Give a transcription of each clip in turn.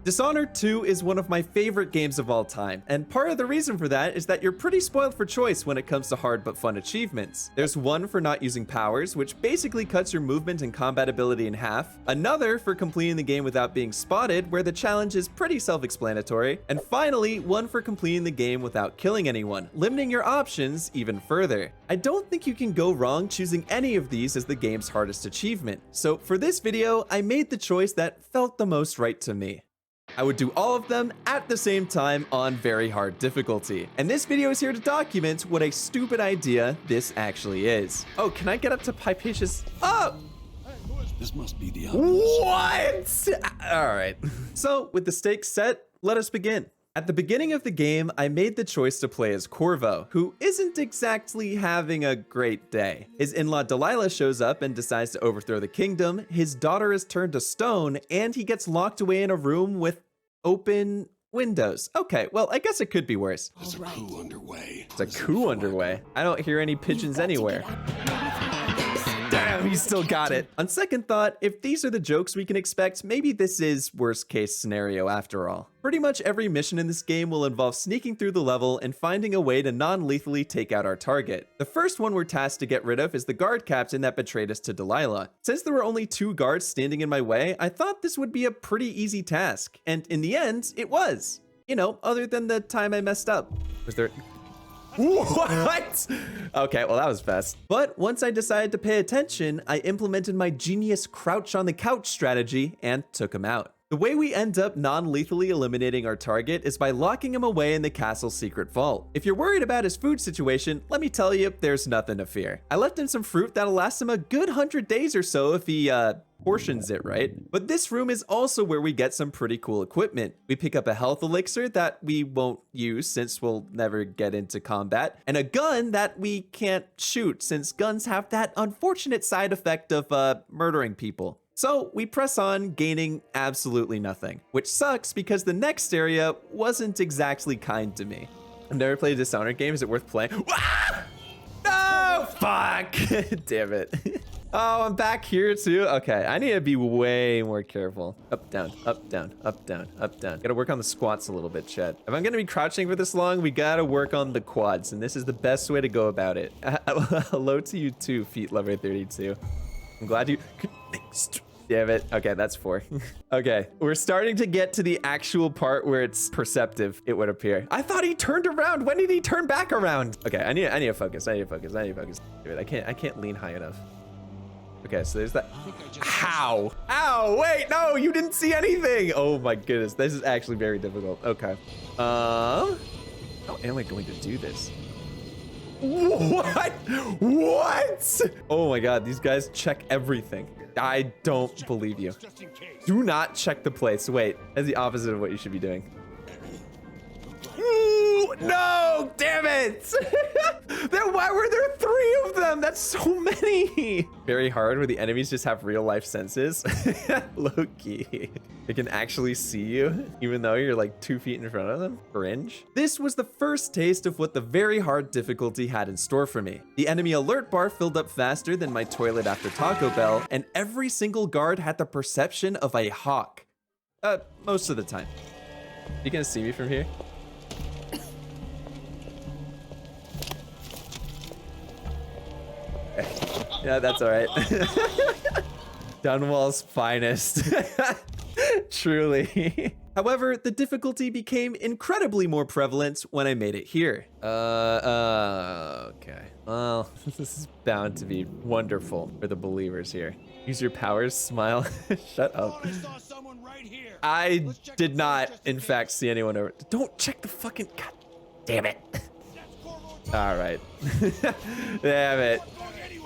Dishonored 2 is one of my favorite games of all time, and part of the reason for that is that you're pretty spoiled for choice when it comes to hard but fun achievements. There's one for not using powers, which basically cuts your movement and combat ability in half, another for completing the game without being spotted, where the challenge is pretty self-explanatory, and finally, one for completing the game without killing anyone, limiting your options even further. I don't think you can go wrong choosing any of these as the game's hardest achievement, so for this video, I made the choice that felt the most right to me. I would do all of them at the same time on very hard difficulty. And this video is here to document what a stupid idea this actually is. Oh, can I get up to Hypatia's? Oh! This must be the What? All right. So with the stakes set, let us begin. At the beginning of the game, I made the choice to play as Corvo, who isn't exactly having a great day. His in-law Delilah shows up and decides to overthrow the kingdom, his daughter is turned to stone, and he gets locked away in a room with open windows. Okay, well, I guess it could be worse. There's a coup underway. It's a coup underway. I don't hear any pigeons anywhere. Damn, he still got it. On second thought, if these are the jokes we can expect, maybe this is worst case scenario after all. Pretty much every mission in this game will involve sneaking through the level and finding a way to non-lethally take out our target. The first one we're tasked to get rid of is the guard captain that betrayed us to Delilah. Since there were only 2 guards standing in my way, I thought this would be a pretty easy task, and in the end, it was. You know, other than the time I messed up. Was there... What? Okay, well that was fast. But once I decided to pay attention, I implemented my genius crouch on the couch strategy and took him out. The way we end up non-lethally eliminating our target is by locking him away in the castle's secret vault. If you're worried about his food situation, let me tell you, there's nothing to fear. I left him some fruit that'll last him a good 100 days or so if he, portions it right. But this room is also where we get some pretty cool equipment. We pick up a health elixir that we won't use since we'll never get into combat, and a gun that we can't shoot since guns have that unfortunate side effect of murdering people. So we press on, gaining absolutely nothing, which sucks because the next area wasn't exactly kind to me. I've never played a Dishonored game. Is it worth playing? Ah! No! Fuck! Damn it. Oh, I'm back here too? Okay, I need to be way more careful. Up, down, up, down, up, down, up, down. Gotta work on the squats a little bit, Chet. If I'm gonna be crouching for this long, we gotta work on the quads, and this is the best way to go about it. Hello to you too, Feet Lover 32. I'm glad you... Damn it. Okay, that's 4. Okay, we're starting to get to the actual part where it's perceptive, it would appear. I thought he turned around. When did he turn back around? Okay, I need to focus. I need to focus. Dude, I can't lean high enough. Okay, so there's that. How? Ow, wait, no, you didn't see anything. Oh my goodness, this is actually very difficult. Okay. How am I going to do this? What? What? Oh my God, these guys check everything. I don't believe you. Do not check the place. Wait, that's the opposite of what you should be doing. Ooh, no, damn it. Then why were there 3 of them? That's so many. Very hard where the enemies just have real life senses. Low-key. They can actually see you, even though you're like 2 feet in front of them. Cringe. This was the first taste of what the very hard difficulty had in store for me. The enemy alert bar filled up faster than my toilet after Taco Bell, and every single guard had the perception of a hawk. Most of the time. You gonna see me from here? Yeah, that's all right. Dunwall's finest. Truly. However, the difficulty became incredibly more prevalent when I made it here. Okay. Well, this is bound to be wonderful for the believers here. Use your powers, smile. Shut up. I did not, in fact, see anyone over. Don't check the fucking... God damn it. All right. Damn it.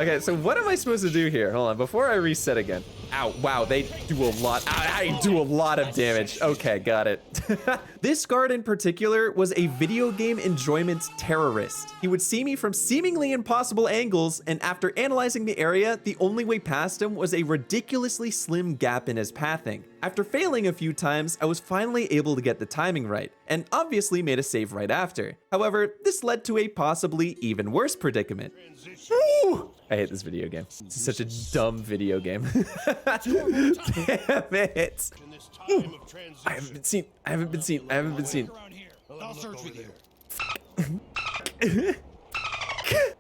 Okay, so what am I supposed to do here? Hold on, before I reset again. Ow, wow, they do a lot. I do a lot of damage. Okay, got it. This guard in particular was a video game enjoyment terrorist. He would see me from seemingly impossible angles, and after analyzing the area, the only way past him was a ridiculously slim gap in his pathing. After failing a few times, I was finally able to get the timing right, and obviously made a save right after. However, this led to a possibly even worse predicament. Ooh! I hate this video game. This is such a dumb video game. Damn it. I haven't been seen. I haven't been seen. I haven't been seen. I'll search with you.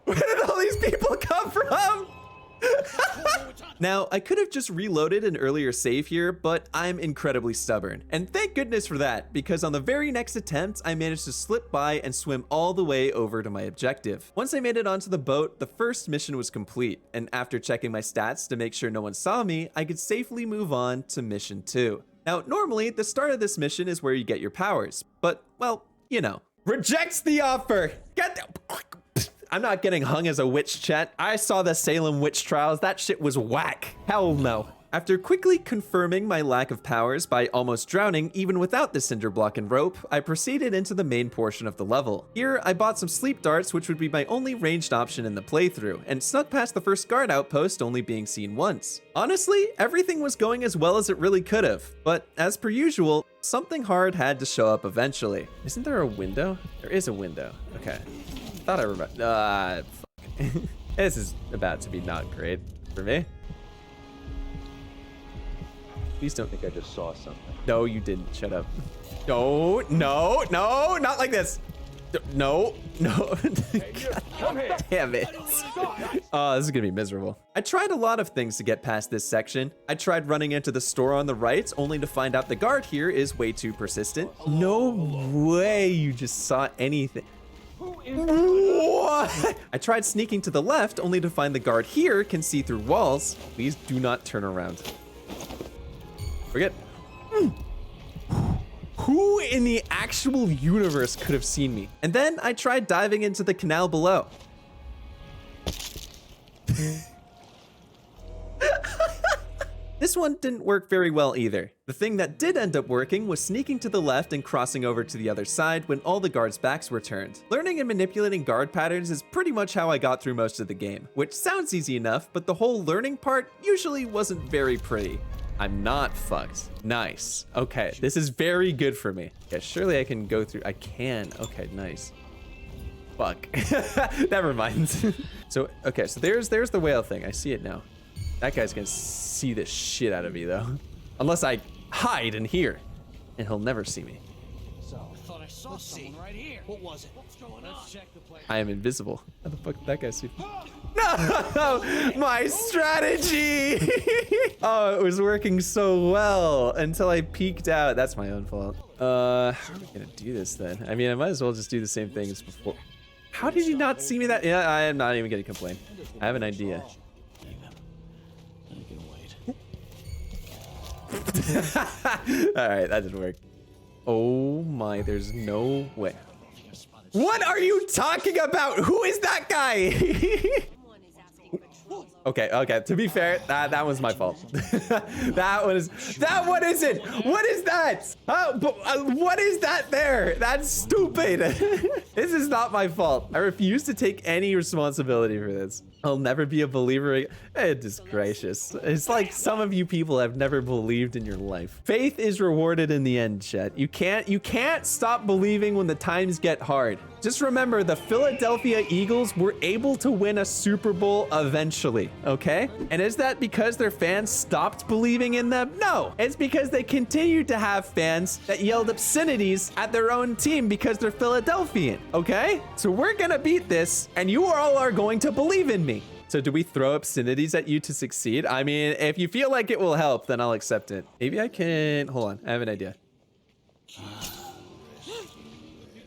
Where did all these people come from? Now, I could have just reloaded an earlier save here, but I'm incredibly stubborn. And thank goodness for that, because on the very next attempt, I managed to slip by and swim all the way over to my objective. Once I made it onto the boat, the first mission was complete, and after checking my stats to make sure no one saw me, I could safely move on to mission 2. Now, normally, the start of this mission is where you get your powers, but, well, you know. Rejects the offer! I'm not getting hung as a witch, chat. I saw the Salem witch trials. That shit was whack. Hell no. After quickly confirming my lack of powers by almost drowning even without the cinder block and rope, I proceeded into the main portion of the level. Here, I bought some sleep darts, which would be my only ranged option in the playthrough, and snuck past the first guard outpost, only being seen once. Honestly, everything was going as well as it really could have, but as per usual, something hard had to show up eventually. Isn't there a window? There is a window. Okay. Thought I remember. Fuck. This is about to be not great for me. Please don't think I just saw something. No, you didn't. Shut up. No, no, no, not like this. No, no. Damn it. Oh, this is gonna be miserable. I tried a lot of things to get past this section. I tried running into the store on the right, only to find out the guard here is way too persistent. No way you just saw anything. What? I tried sneaking to the left, only to find the guard here can see through walls. Please do not turn around. Forget. Who in the actual universe could have seen me? And then I tried diving into the canal below. This one didn't work very well either. The thing that did end up working was sneaking to the left and crossing over to the other side when all the guards' backs were turned. Learning and manipulating guard patterns is pretty much how I got through most of the game, which sounds easy enough, but the whole learning part usually wasn't very pretty. I'm not fucked. Nice. Okay, this is very good for me. Okay, surely I can go through. I can. Okay, nice. Fuck. Never mind. So, okay, so there's the whale thing. I see it now. That guy's gonna see the shit out of me though. Unless I hide in here. And he'll never see me. So, I thought I saw someone right here. What was it? What's going on? Let's check the place. I am invisible. How the fuck did that guy see me? No! My strategy! Oh, it was working so well until I peeked out. That's my own fault. How are we gonna do this then? I mean, I might as well just do the same thing as before. How did you not see me that? Yeah, I am not even gonna complain. I have an idea. All right, that didn't work. Oh my, there's no way. What are you talking about? Who is that guy? Okay, to be fair, that was my fault. that one isn't. What is that? What is that there? That's stupid. This is not my fault. I refuse to take any responsibility for this. I'll never be a believer again. It's gracious. It's like some of you people have never believed in your life. Faith is rewarded in the end, chat. You can't stop believing when the times get hard. Just remember, the Philadelphia Eagles were able to win a Super Bowl eventually, okay? And is that because their fans stopped believing in them? No, it's because they continued to have fans that yelled obscenities at their own team because they're Philadelphian, okay? So we're gonna beat this, and you all are going to believe in me. So do we throw obscenities at you to succeed? I mean, if you feel like it will help, then I'll accept it. Maybe I can, hold on, I have an idea. Did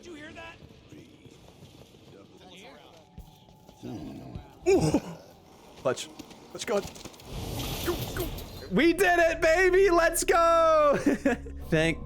you hear that? Ooh. Let's go. Go. We did it, baby. Let's go. Thank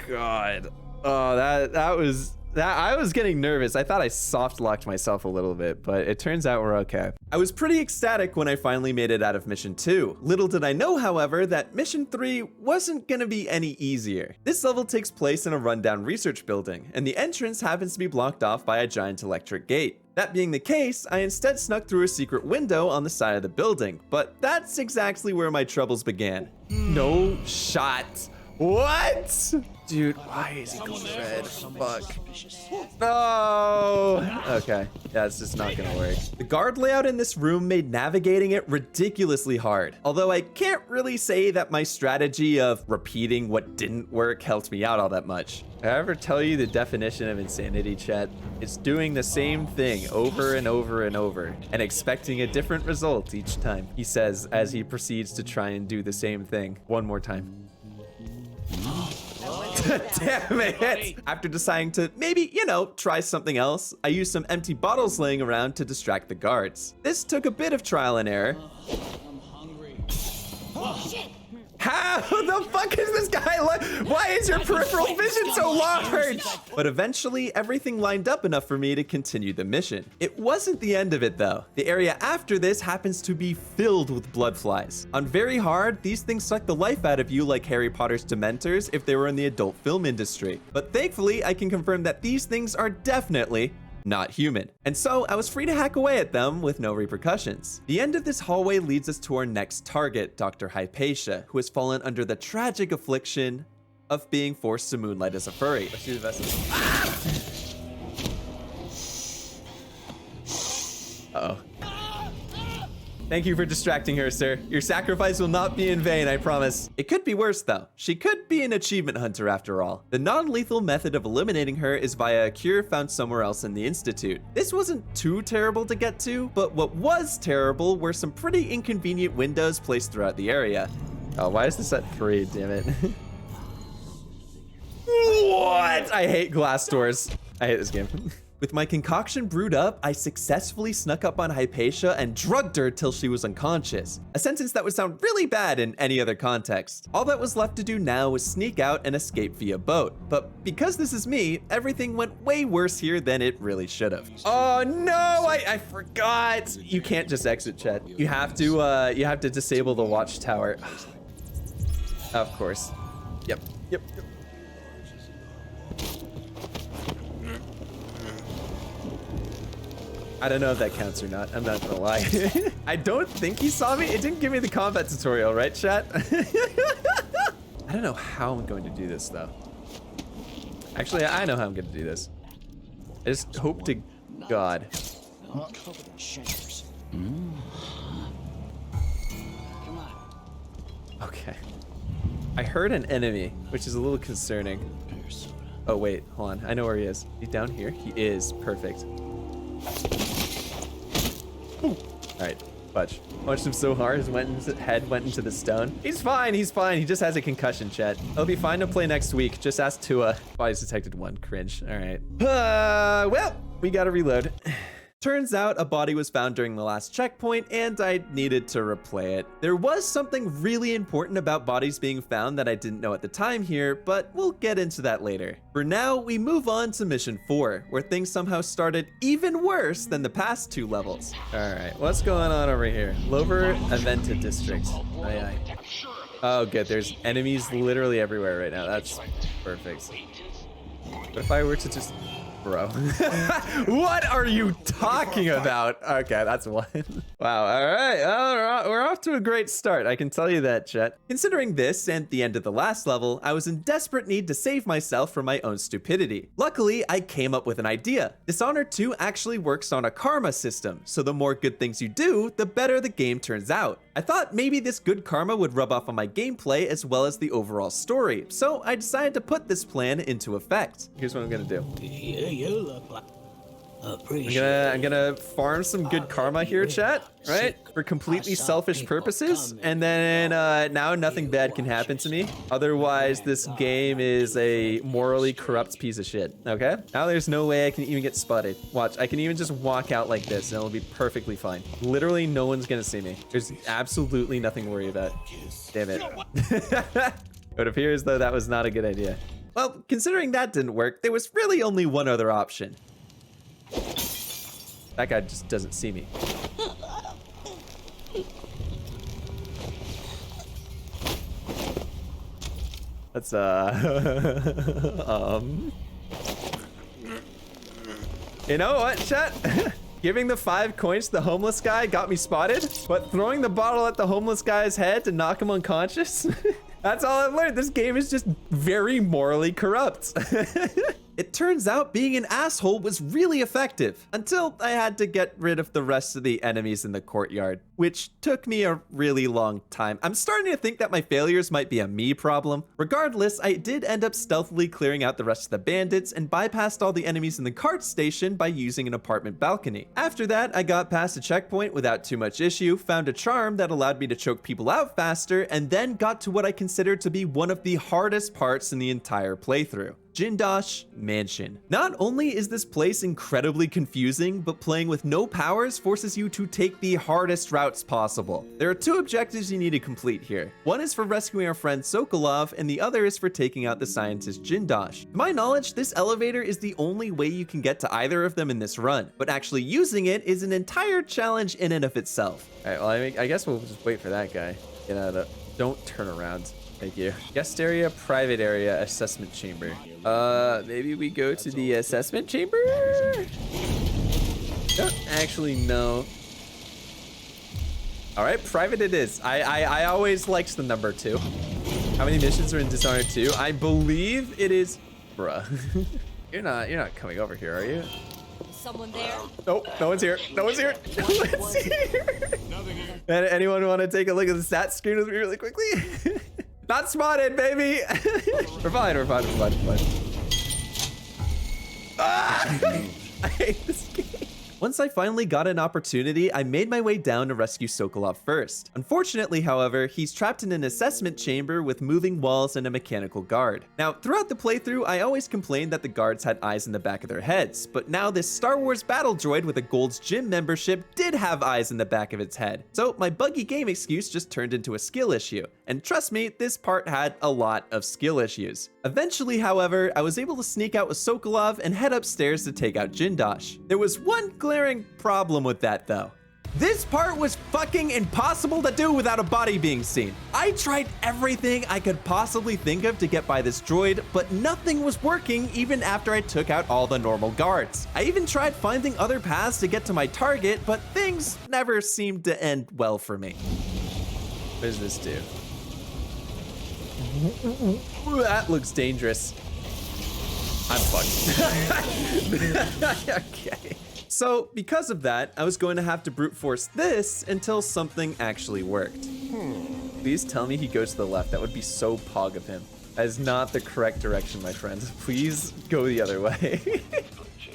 God. Oh, that was I was getting nervous. I thought I soft locked myself a little bit, but it turns out we're okay. I was pretty ecstatic when I finally made it out of mission 2. Little did I know, however, that mission 3 wasn't gonna be any easier. This level takes place in a rundown research building, and the entrance happens to be blocked off by a giant electric gate. That being the case, I instead snuck through a secret window on the side of the building, but that's exactly where my troubles began. No shot. What? Dude, why is he red? Fuck. No. Okay, that's just not gonna work. The guard layout in this room made navigating it ridiculously hard. Although I can't really say that my strategy of repeating what didn't work helped me out all that much. If I ever tell you the definition of insanity, chat, it's doing the same thing over and over and over and expecting a different result each time, he says as he proceeds to try and do the same thing one more time. Damn it! After deciding to maybe, try something else, I used some empty bottles laying around to distract the guards. This took a bit of trial and error. I'm hungry. Oh, shit! How the fuck is this guy why is your peripheral vision so large? But eventually, everything lined up enough for me to continue the mission. It wasn't the end of it though. The area after this happens to be filled with blood flies. On very hard, these things suck the life out of you like Harry Potter's Dementors if they were in the adult film industry. But thankfully, I can confirm that these things are definitely not human. And so I was free to hack away at them with no repercussions. The end of this hallway leads us to our next target, Dr. Hypatia, who has fallen under the tragic affliction of being forced to moonlight as a furry. Let's do the best. Uh-oh. Thank you for distracting her, sir. Your sacrifice will not be in vain, I promise. It could be worse, though. She could be an achievement hunter after all. The non-lethal method of eliminating her is via a cure found somewhere else in the Institute. This wasn't too terrible to get to, but what was terrible were some pretty inconvenient windows placed throughout the area. Oh, why is this at 3? Damn it. What? I hate glass doors. I hate this game. With my concoction brewed up, I successfully snuck up on Hypatia and drugged her till she was unconscious. A sentence that would sound really bad in any other context. All that was left to do now was sneak out and escape via boat. But because this is me, everything went way worse here than it really should have. Oh no, I forgot. You can't just exit, chat. You have to disable the watchtower. Of course. Yep. I don't know if that counts or not. I'm not gonna lie. I don't think he saw me. It didn't give me the combat tutorial, right, chat? I don't know how I'm going to do this, though. Actually, I know how I'm going to do this. I just hope to God. I'm covered in shivers. Come on. Okay. I heard an enemy, which is a little concerning. Oh, wait. Hold on. I know where he is. He's down here. He is. Perfect. All right, fudge. Punched him so hard, his head went into the stone. He's fine, he's fine. He just has a concussion, chat. He'll be fine to play next week. Just ask Tua. Body's detected 1. Cringe. All right. Well, we gotta reload. Turns out a body was found during the last checkpoint and I needed to replay it. There was something really important about bodies being found that I didn't know at the time here, but we'll get into that later. For now, we move on to mission 4, where things somehow started even worse than the past 2 levels. All right, what's going on over here? Lover Aventa District. Aye. Oh, good, there's enemies literally everywhere right now. That's perfect. What if I were to just... Bro. What are you talking about? Okay, that's one. Wow, all right. We're off to a great start. I can tell you that, chat. Considering this and the end of the last level, I was in desperate need to save myself from my own stupidity. Luckily, I came up with an idea. Dishonored 2 actually works on a karma system, so the more good things you do, the better the game turns out. I thought maybe this good karma would rub off on my gameplay as well as the overall story, so I decided to put this plan into effect. Here's what I'm gonna do. You look like I'm gonna farm some good karma here, chat, right? For completely selfish purposes, and then now nothing bad can happen to me. Otherwise, this game is a morally corrupt piece of shit, okay? Now there's no way I can even get spotted. Watch, I can even just walk out like this and it'll be perfectly fine. Literally no one's gonna see me. There's absolutely nothing to worry about. Damn it. It appears though that was not a good idea. Well, considering that didn't work, there was really only one other option. That guy just doesn't see me. Let's, You know what, chat? Giving the 5 coins to the homeless guy got me spotted, but throwing the bottle at the homeless guy's head to knock him unconscious? That's all I've learned. This game is just very morally corrupt. It turns out being an asshole was really effective until I had to get rid of the rest of the enemies in the courtyard, which took me a really long time. I'm starting to think that my failures might be a me problem. Regardless, I did end up stealthily clearing out the rest of the bandits and bypassed all the enemies in the cart station by using an apartment balcony. After that, I got past a checkpoint without too much issue, found a charm that allowed me to choke people out faster, and then got to what I consider to be one of the hardest parts in the entire playthrough. Jindosh Mansion. Not only is this place incredibly confusing, but playing with no powers forces you to take the hardest routes possible. There are two objectives you need to complete here. One is for rescuing our friend Sokolov, and the other is for taking out the scientist Jindosh. To my knowledge, this elevator is the only way you can get to either of them in this run, but actually using it is an entire challenge in and of itself. All right, well, I guess we'll just wait for that guy. Get out of. Don't turn around. Thank you. Guest area, private area, assessment chamber. Maybe we go to the assessment chamber? Don't actually know. All right, private it is. I always liked the number 2. How many missions are in Dishonored 2? I believe it is, bruh. You're not coming over here, are you? Someone there? Nope, no one's here. No one's here. No one's here. Anyone want to take a look at the stats screen with me really quickly? Not spotted, baby. We're fine. Ah! I hate this game. Once I finally got an opportunity, I made my way down to rescue Sokolov first. Unfortunately, however, he's trapped in an assessment chamber with moving walls and a mechanical guard. Now, throughout the playthrough, I always complained that the guards had eyes in the back of their heads, but now this Star Wars battle droid with a Gold's Gym membership did have eyes in the back of its head. So my buggy game excuse just turned into a skill issue. And trust me, this part had a lot of skill issues. Eventually, however, I was able to sneak out with Sokolov and head upstairs to take out Jindosh. There was one glaring problem with that though. This part was fucking impossible to do without a body being seen. I tried everything I could possibly think of to get by this droid, but nothing was working even after I took out all the normal guards. I even tried finding other paths to get to my target, but things never seemed to end well for me. What does this do? That looks dangerous. I'm fucked. Okay. So, because of that, I was going to have to brute force this until something actually worked. Please tell me he goes to the left. That would be so pog of him. That is not the correct direction, my friend. Please go the other way.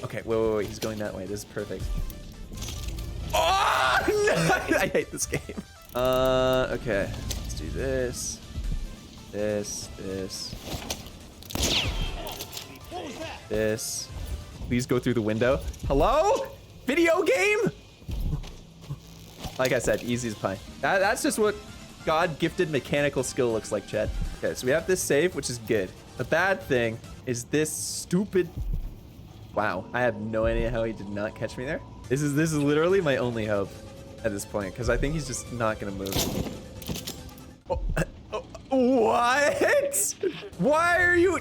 Okay, wait. He's going that way. This is perfect. Oh, no! I hate this game. Okay. Let's do this. This. Please go through the window. Hello? Video game? Like I said, easy as pie. That's just what God-gifted mechanical skill looks like, Chad. Okay, so we have this save, which is good. The bad thing is this stupid... Wow, I have no idea how he did not catch me there. This is literally my only hope at this point, because I think he's just not gonna move. What? Why are you...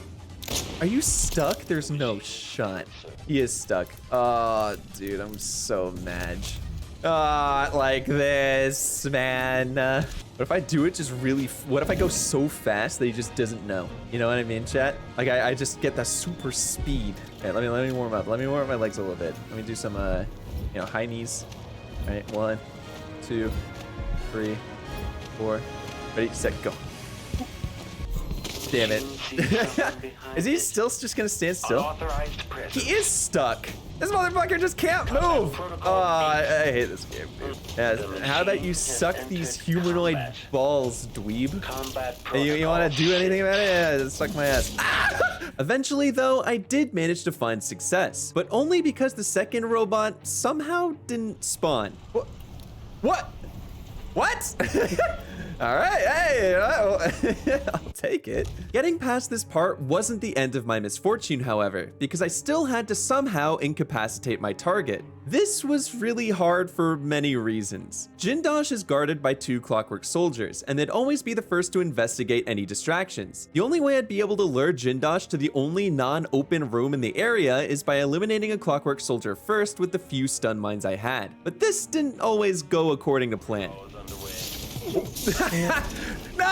Are you stuck? There's no shot. He is stuck. Oh, dude, I'm so mad. Like this, man. What if I do it just really... What if I go so fast that he just doesn't know? You know what I mean, chat? Like, I just get that super speed. Okay, let me warm up. Let me warm up my legs a little bit. Let me do some, high knees. All right, 1, 2, 3, 4. Ready, set, go. Damn it. Is he still just gonna stand still? He is stuck. This motherfucker just can't move. Oh, I hate this game, dude. Yeah, how about you suck these humanoid balls, dweeb? You wanna do anything about it? Yeah, suck my ass. Ah! Eventually, though, I did manage to find success, but only because the second robot somehow didn't spawn. What? All right, hey, I'll take it. Getting past this part wasn't the end of my misfortune, however, because I still had to somehow incapacitate my target. This was really hard for many reasons. Jindosh is guarded by 2 clockwork soldiers, and they'd always be the first to investigate any distractions. The only way I'd be able to lure Jindosh to the only non-open room in the area is by eliminating a clockwork soldier first with the few stun mines I had. But this didn't always go according to plan. No,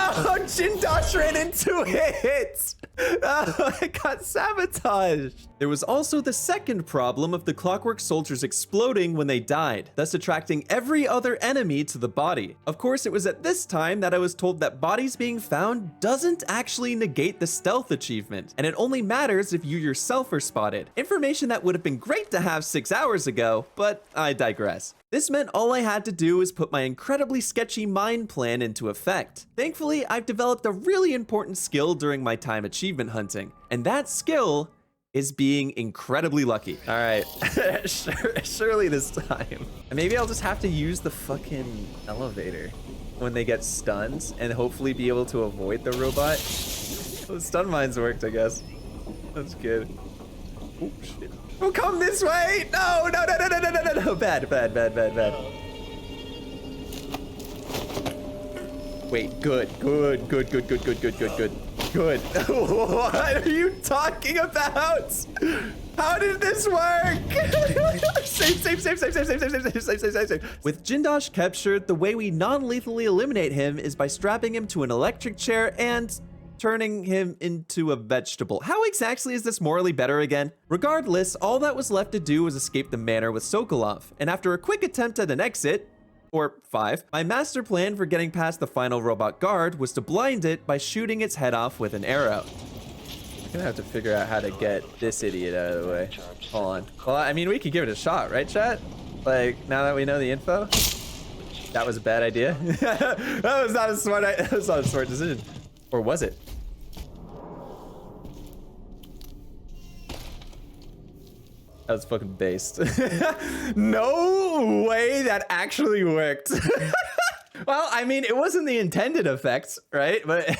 Jindosh ran into it. Oh, I got sabotaged. There was also the second problem of the Clockwork Soldiers exploding when they died, thus attracting every other enemy to the body. Of course, it was at this time that I was told that bodies being found doesn't actually negate the stealth achievement, and it only matters if you yourself are spotted. Information that would have been great to have 6 hours ago, but I digress. This meant all I had to do was put my incredibly sketchy mind plan into effect. Thankfully, I've developed a really important skill during my time achievement hunting, and that skill is being incredibly lucky. All right, surely this time. And maybe I'll just have to use the fucking elevator when they get stunned and hopefully be able to avoid the robot. The stun mines worked, I guess. That's good. Oh, shit. Oh, come this way! No, no, no, no, no, no, no, no, no. Bad, bad, bad, bad, bad. Wait, good, good, good, good, good, good, good, good, good. Good. What are you talking about? How did this work? Save, save, save, save, save, save, save, save, save, save, save, save, save. With Jindosh captured, the way we non-lethally eliminate him is by strapping him to an electric chair and turning him into a vegetable. How exactly is this morally better again? Regardless, all that was left to do was escape the manor with Sokolov, and after a quick attempt at an exit, or 5, my master plan for getting past the final robot guard was to blind it by shooting its head off with an arrow. I'm gonna have to figure out how to get this idiot out of the way. Hold on. Well, I mean, we could give it a shot, right, chat? Like, now that we know the info? That was a bad idea. That was not a smart decision. Or was it? That was fucking based. No way that actually worked. Well, I mean, it wasn't the intended effects, right? But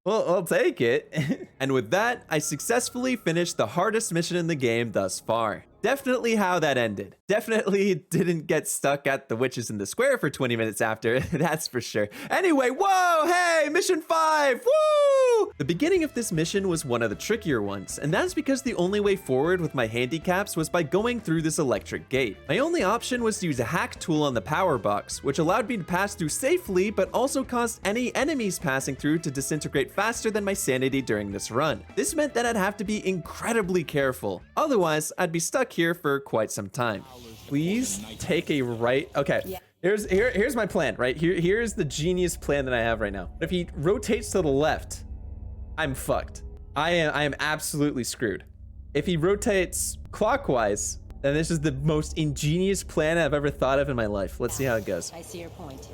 well, I'll take it. And with that, I successfully finished the hardest mission in the game thus far. Definitely how that ended. Definitely didn't get stuck at the witches in the square for 20 minutes after, that's for sure. Anyway, whoa, hey, mission 5, woo! The beginning of this mission was one of the trickier ones, and that's because the only way forward with my handicaps was by going through this electric gate. My only option was to use a hack tool on the power box, which allowed me to pass through safely, but also caused any enemies passing through to disintegrate faster than my sanity during this run. This meant that I'd have to be incredibly careful. Otherwise, I'd be stuck here for quite some time. Please take a right. Okay, yeah. Here's my plan, right? Here's the genius plan that I have right now. If he rotates to the left, I'm fucked. I am absolutely screwed. If he rotates clockwise, then this is the most ingenious plan I've ever thought of in my life. Let's see how it goes. I see your point.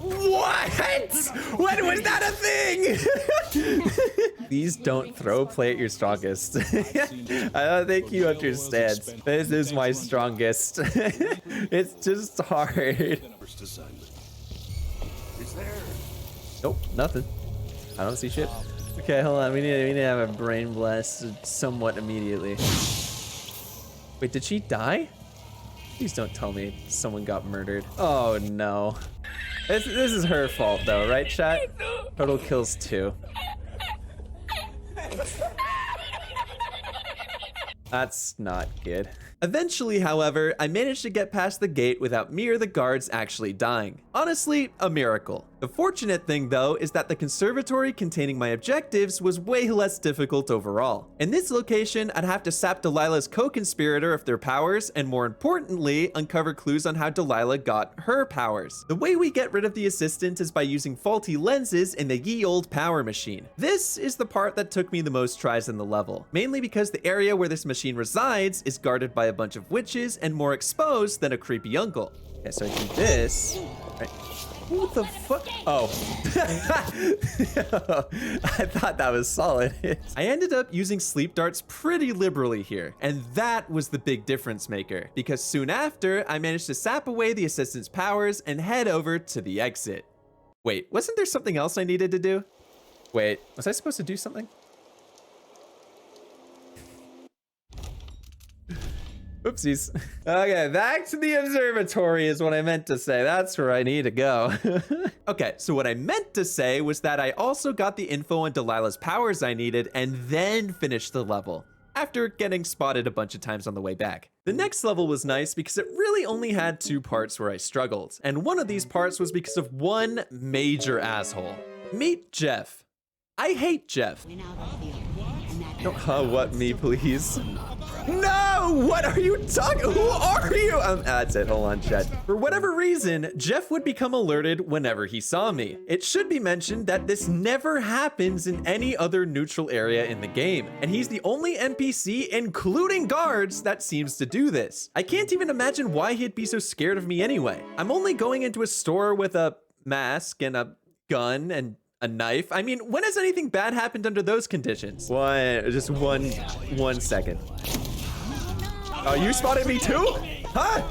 What? When was that a thing? Please don't throw play at your strongest. I don't think you understand. This is my strongest. It's just hard. Nope, nothing. I don't see shit. Okay, hold on. We need to have a brain blast somewhat immediately. Wait, did she die? Please don't tell me someone got murdered. Oh no. This is her fault though, right, chat? Total kills 2. That's not good. Eventually, however, I managed to get past the gate without me or the guards actually dying. Honestly, a miracle. The fortunate thing, though, is that the conservatory containing my objectives was way less difficult overall. In this location, I'd have to sap Delilah's co-conspirator of their powers, and more importantly, uncover clues on how Delilah got her powers. The way we get rid of the assistant is by using faulty lenses in the ye old power machine. This is the part that took me the most tries in the level, mainly because the area where this machine resides is guarded by a bunch of witches and more exposed than a creepy uncle. Okay, so I do this. Right. What the fuck? Oh. I thought that was solid. I ended up using sleep darts pretty liberally here, and that was the big difference maker, because soon after, I managed to sap away the assistant's powers and head over to the exit. Wait, wasn't there something else I needed to do? Wait, was I supposed to do something? Oopsies. Okay, back to the observatory is what I meant to say. That's where I need to go. Okay, so what I meant to say was that I also got the info on Delilah's powers I needed and then finished the level. after getting spotted a bunch of times on the way back. The next level was nice because it really only had 2 parts where I struggled, and one of these parts was because of one major asshole. Meet Jeff. I hate Jeff. What, me, please? No! What are you talking? Who are you? That's it. Hold on, chat. For whatever reason, Jeff would become alerted whenever he saw me. It should be mentioned that this never happens in any other neutral area in the game, and he's the only NPC, including guards, that seems to do this. I can't even imagine why he'd be so scared of me anyway. I'm only going into a store with a mask and a gun and a knife. I mean, when has anything bad happened under those conditions? Just one second. Oh, you spotted me too? Huh?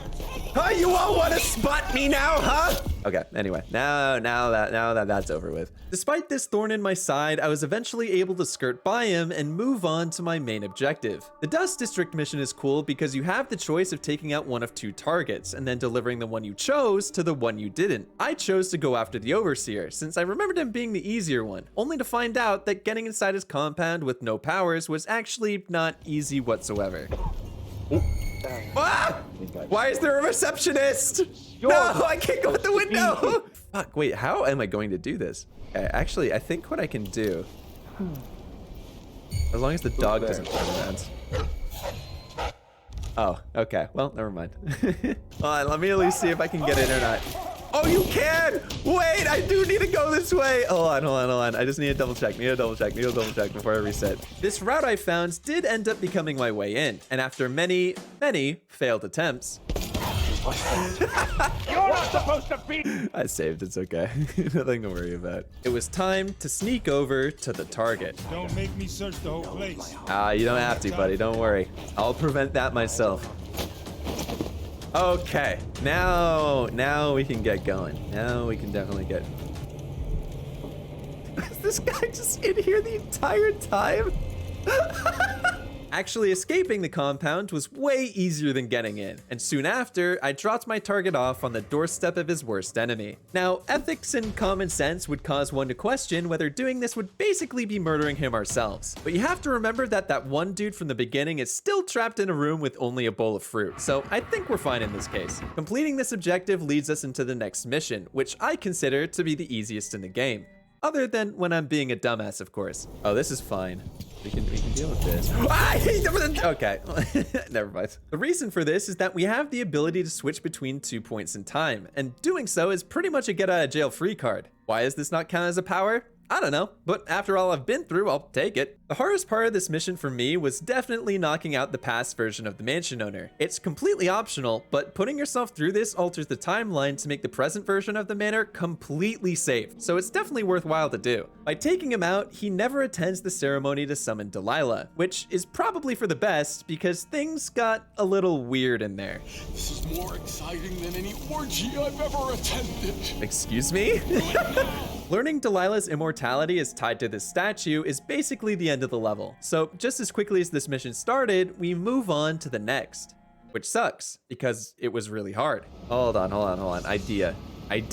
Huh? You all want to spot me now, huh? Okay, anyway, now that that's over with. Despite this thorn in my side, I was eventually able to skirt by him and move on to my main objective. The Dust District mission is cool because you have the choice of taking out one of 2 targets and then delivering the one you chose to the one you didn't. I chose to go after the Overseer since I remembered him being the easier one, only to find out that getting inside his compound with no powers was actually not easy whatsoever. Ah! Why is there a receptionist? No, I can't go out the window. Fuck, wait, how am I going to do this? Okay, actually, I think what I can do, as long as the dog doesn't turn around. Oh, okay, well, never mind. Hold on, let me at least see if I can get in or not. Oh, you can! Wait, I do need to go this way. Hold on. I just need to double check before I reset. This route I found did end up becoming my way in. And after many failed attempts. You're not supposed to be. I saved, it's okay. Nothing to worry about. It was time to sneak over to the target. Don't make me search the whole place. You don't have to, buddy, don't worry. I'll prevent that myself. Okay, now we can get going. Now we can definitely get... Is this guy just in here the entire time? Actually, escaping the compound was way easier than getting in, and soon after, I dropped my target off on the doorstep of his worst enemy. Now, ethics and common sense would cause one to question whether doing this would basically be murdering him ourselves. But you have to remember that one dude from the beginning is still trapped in a room with only a bowl of fruit, so I think we're fine in this case. Completing this objective leads us into the next mission, which I consider to be the easiest in the game. Other than when I'm being a dumbass, of course. Oh, this is fine. We can deal with this. Okay, never mind. The reason for this is that we have the ability to switch between 2 points in time, and doing so is pretty much a get out of jail free card. Why is this not count as a power? I don't know, but after all I've been through, I'll take it. The hardest part of this mission for me was definitely knocking out the past version of the mansion owner. It's completely optional, but putting yourself through this alters the timeline to make the present version of the manor completely safe, so it's definitely worthwhile to do. By taking him out, he never attends the ceremony to summon Delilah, which is probably for the best because things got a little weird in there. This is more exciting than any orgy I've ever attended. Excuse me? Learning Delilah's immortality is tied to this statue is basically the end of the level. So just as quickly as this mission started, we move on to the next, which sucks because it was really hard. Hold on. Idea. I'm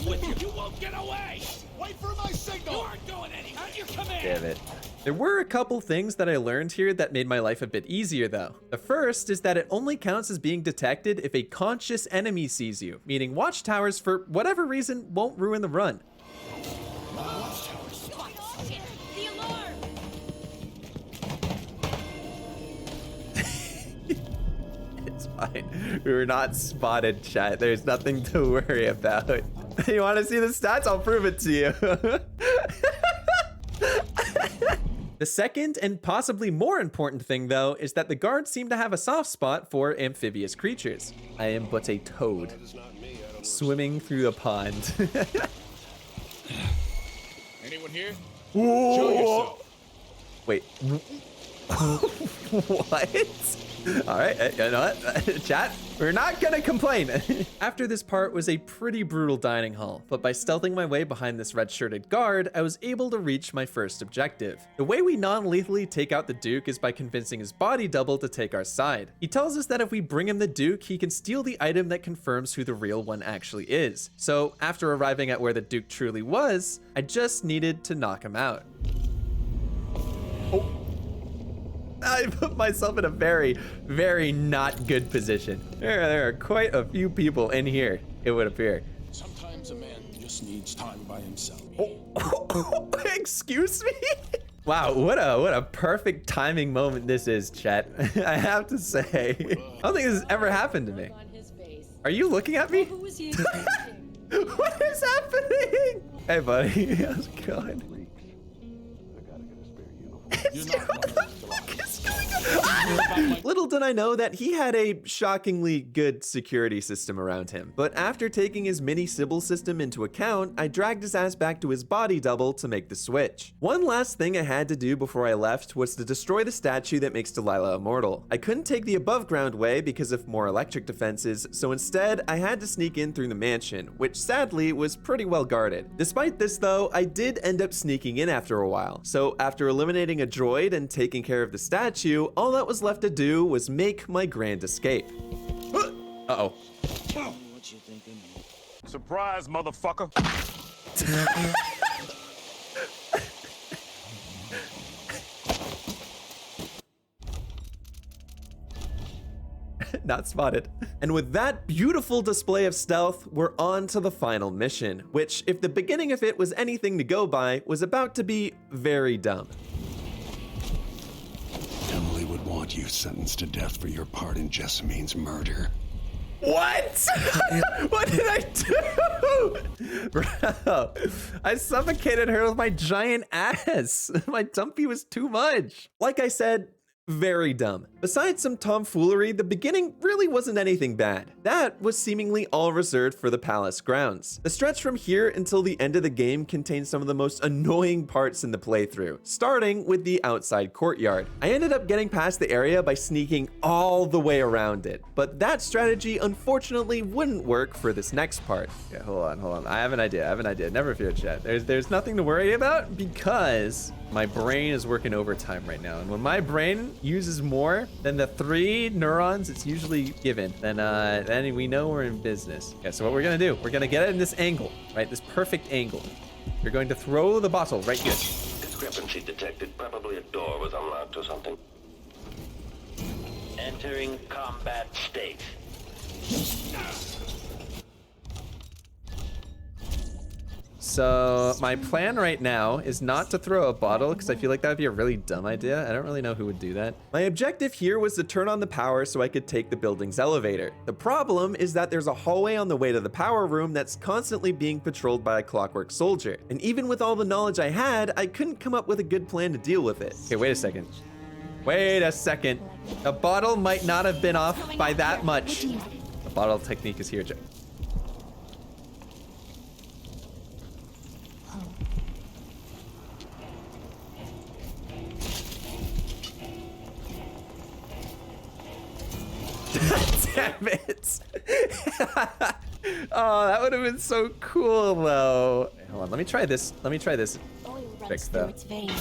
with you. You won't get away. Wait for my signal. You aren't going anywhere. At your command. Damn it. There were a couple things that I learned here that made my life a bit easier though. The first is that it only counts as being detected if a conscious enemy sees you, meaning watchtowers for whatever reason won't ruin the run. The alarm! It's fine. We were not spotted, chat. There's nothing to worry about. You want to see the stats? I'll prove it to you. The second and possibly more important thing though is that the guards seem to have a soft spot for amphibious creatures. I am but a toad swimming through a pond. Anyone here? Whoa. Show yourself. Wait. What? All right, you know what? Chat, we're not gonna complain. After this part was a pretty brutal dining hall, but by stealthing my way behind this red-shirted guard, I was able to reach my first objective. The way we non-lethally take out the Duke is by convincing his body double to take our side. He tells us that if we bring him the Duke, he can steal the item that confirms who the real one actually is. So after arriving at where the Duke truly was, I just needed to knock him out. Oh. I put myself in a very, very not good position. There are quite a few people in here, it would appear. Sometimes a man just needs time by himself. Oh, excuse me? Wow, what a perfect timing moment this is, chat. I have to say. I don't think this has ever happened to me. Are you looking at me? What is happening? Hey, buddy, how's it going? You're not Little did I know that he had a shockingly good security system around him. But after taking his mini Sybil system into account, I dragged his ass back to his body double to make the switch. One last thing I had to do before I left was to destroy the statue that makes Delilah immortal. I couldn't take the above ground way because of more electric defenses, so instead I had to sneak in through the mansion, which sadly was pretty well guarded. Despite this though, I did end up sneaking in after a while. So after eliminating a droid and taking care of the statue, all that was left to do was make my grand escape. Uh-oh. What you thinking? Surprise, motherfucker. Not spotted. And with that beautiful display of stealth, we're on to the final mission, which, if the beginning of it was anything to go by, was about to be very dumb. Emily would want you sentenced to death for your part in Jessamine's murder. What? What did I do? Bro, I suffocated her with my giant ass. My dumpy was too much. Like I said, very dumb. Besides some tomfoolery, the beginning really wasn't anything bad. That was seemingly all reserved for the palace grounds. The stretch from here until the end of the game contains some of the most annoying parts in the playthrough, starting with the outside courtyard. I ended up getting past the area by sneaking all the way around it, but that strategy unfortunately wouldn't work for this next part. Yeah, hold on. I have an idea. Never fear, chat. There's nothing to worry about because my brain is working overtime right now, and when my brain uses more than the 3 neurons it's usually given, then we know we're in business. Okay, so what we're gonna do, we're gonna get it in this angle, right? This perfect angle. You're going to throw the bottle right here. Discrepancy detected. Probably a door was unlocked or something. Entering combat state. So my plan right now is not to throw a bottle because I feel like that would be a really dumb idea. I don't really know who would do that. My objective here was to turn on the power so I could take the building's elevator. The problem is that there's a hallway on the way to the power room that's constantly being patrolled by a clockwork soldier. And even with all the knowledge I had, I couldn't come up with a good plan to deal with it. Okay, wait a second. The bottle might not have been off by that much. The bottle technique is here. Damn it. Oh, that would have been so cool though. Hold on, let me try this fix though. Detected.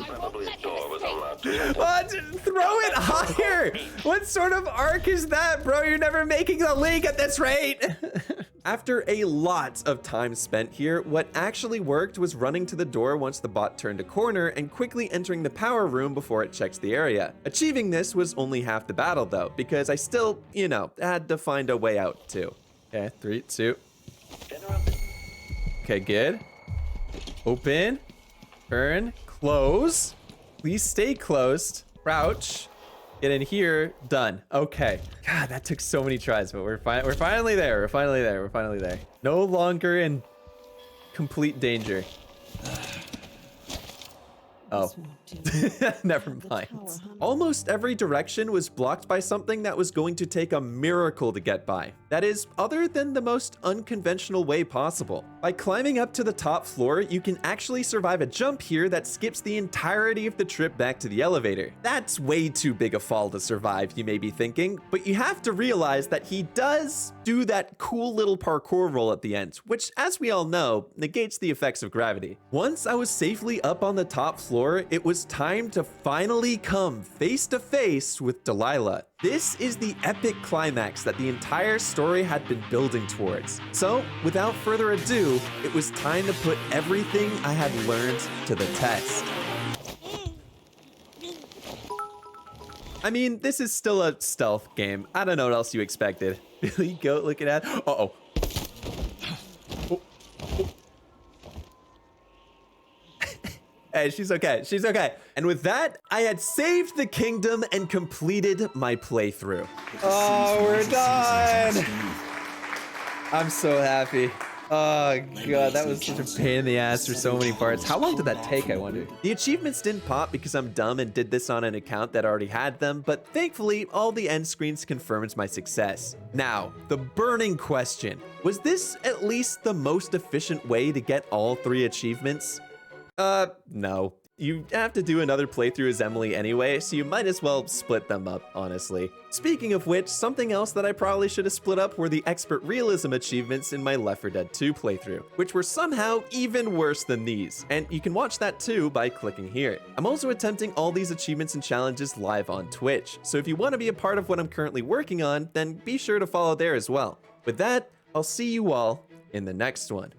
Probably a door was unlocked or something. What? Throw it higher! What sort of arc is that, bro? You're never making the league at this rate! After a lot of time spent here, what actually worked was running to the door once the bot turned a corner and quickly entering the power room before it checks the area. Achieving this was only half the battle though, because I still, had to find a way out too. Okay, 3, 2. Okay, good. Open. Turn. Close. Please stay closed. Crouch. Get in here. Done. Okay. God, that took so many tries, but we're finally there. We're finally there. No longer in complete danger. Oh. Never mind. Almost every direction was blocked by something that was going to take a miracle to get by. That is, other than the most unconventional way possible. By climbing up to the top floor, you can actually survive a jump here that skips the entirety of the trip back to the elevator. That's way too big a fall to survive, you may be thinking, but you have to realize that he does do that cool little parkour roll at the end, which, as we all know, negates the effects of gravity. Once I was safely up on the top floor, it was time to finally come face to face with Delilah. This is the epic climax that the entire story had been building towards. So, without further ado, it was time to put everything I had learned to the test. I mean, this is still a stealth game. I don't know what else you expected. Billy Goat looking at. Uh-oh. Hey, she's okay. She's okay. And with that, I had saved the kingdom and completed my playthrough. Oh, we're done. I'm so happy. Oh, God, that was such a pain in the ass for so many parts. How long did that take, I wonder? The achievements didn't pop because I'm dumb and did this on an account that already had them, but thankfully, all the end screens confirms my success. Now, the burning question. Was this at least the most efficient way to get all 3 achievements? No. You have to do another playthrough as Emily anyway, so you might as well split them up, honestly. Speaking of which, something else that I probably should have split up were the expert realism achievements in my Left 4 Dead 2 playthrough, which were somehow even worse than these, and you can watch that too by clicking here. I'm also attempting all these achievements and challenges live on Twitch, so if you want to be a part of what I'm currently working on, then be sure to follow there as well. With that, I'll see you all in the next one.